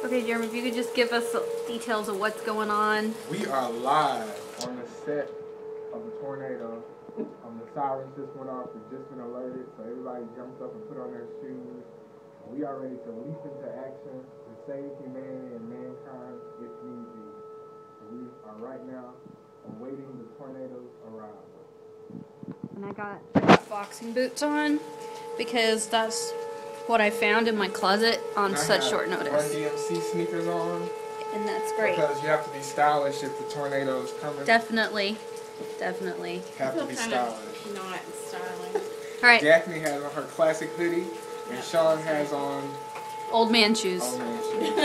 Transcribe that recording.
Okay, Jeremy, if you could just give us details of what's going on. We are live on the set of the tornado. The sirens just went off. We've just been alerted, so everybody jumped up and put on their shoes. We are ready to leap into action to save humanity and mankind if need be. So we are right now awaiting the tornado's arrival. And I got boxing boots on because that's what I found in my closet on such short notice. Run DMC sneakers on. And that's great. Because you have to be stylish if the tornado is coming. Definitely. Definitely. Have to be stylish. Not stylish. Alright. Daphne has on her classic hoodie, and Sean has on Old man shoes. Old man shoes.